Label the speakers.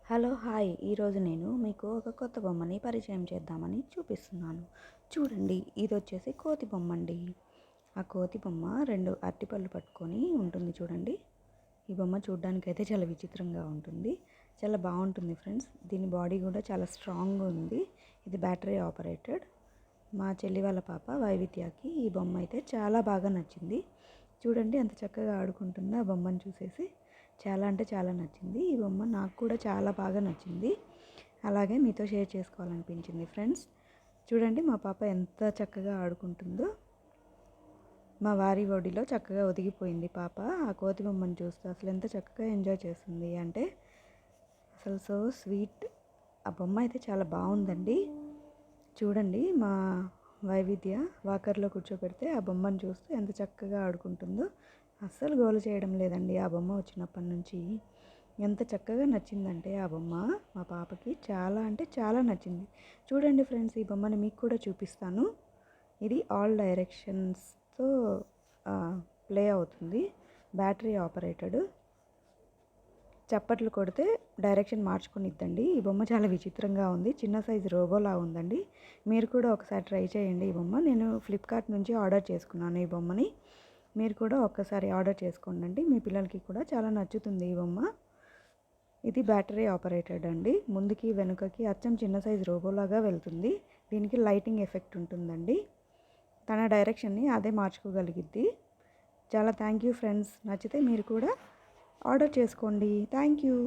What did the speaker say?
Speaker 1: Hello hi ఈరోజు నేను మీకు ఒక కొత్త బొమ్మని పరిచయం చేద్దామని చూపిస్తున్నాను. చూడండి, ఇది వచ్చేసి కోతి బొమ్మ అండి. ఆ కోతి బొమ్మ రెండు అరటిపళ్ళు పట్టుకొని ఉంటుంది చూడండి. ఈ బొమ్మ చూడడానికి అయితే చాలా విచిత్రంగా ఉంటుంది. చాలా బాగుంటుంది ఫ్రెండ్స్. దీని బాడీ కూడా చాలా స్ట్రాంగ్గా ఉంది. ఇది బ్యాటరీ ఆపరేటెడ్. మా చెల్లి వాళ్ళ పాప వైవిద్యకి ఈ బొమ్మ అయితే చాలా బాగా నచ్చింది. చూడండి ఎంత చక్కగా ఆడుకుంటుందో ఆ బొమ్మను చూసేసి. చాలా అంటే చాలా నచ్చింది. ఈ బొమ్మ నాకు కూడా చాలా బాగా నచ్చింది. అలాగే మీతో షేర్ చేసుకోవాలనిపించింది ఫ్రెండ్స్. చూడండి మా పాప ఎంత చక్కగా ఆడుకుంటుందో. మా వారి ఒడిలో చక్కగా ఒదిగిపోయింది పాప. ఆ కోతి బొమ్మను చూస్తూ అసలు ఎంత చక్కగా ఎంజాయ్ చేస్తుంది అంటే అసలు సో స్వీట్. ఆ బొమ్మ అయితే చాలా బాగుందండి. చూడండి మా వైవిధ్య వాకర్లో కూర్చోబెడితే ఆ బొమ్మను చూస్తూ ఎంత చక్కగా ఆడుకుంటుందో. అస్సలు గోల చేయడం లేదండి. ఆ బొమ్మ వచ్చినప్పటి నుంచి ఎంత చక్కగా నచ్చిందంటే ఆ బొమ్మ మా పాపకి చాలా అంటే చాలా నచ్చింది. చూడండి ఫ్రెండ్స్, ఈ బొమ్మని మీకు కూడా చూపిస్తాను. ఇది ఆల్ డైరెక్షన్స్తో ప్లే అవుతుంది. Battery operated. చప్పట్లు కొడితే డైరెక్షన్ మార్చుకునిద్దండి. ఈ బొమ్మ చాలా విచిత్రంగా ఉంది. చిన్న సైజు రోబోలా ఉందండి. మీరు కూడా ఒకసారి ట్రై చేయండి. ఈ బొమ్మ నేను ఫ్లిప్కార్ట్ నుంచి ఆర్డర్ చేసుకున్నాను. ఈ బొమ్మని మీరు కూడా ఒక్కసారి ఆర్డర్ చేసుకోండి. మీ పిల్లలకి కూడా చాలా నచ్చుతుంది ఈ బొమ్మ. ఇది బ్యాటరీ ఆపరేటెడ్ అండి. ముందుకి వెనుకకి అచ్చం చిన్న సైజు రోబోలాగా వెళ్తుంది. దీనికి లైటింగ్ ఎఫెక్ట్ ఉంటుందండి. తన డైరెక్షన్ని అదే మార్చుకోగలిగిద్ది. చాలా థ్యాంక్ యూ ఫ్రెండ్స్. నచ్చితే మీరు కూడా ఆర్డర్ చేసుకోండి. Thank you.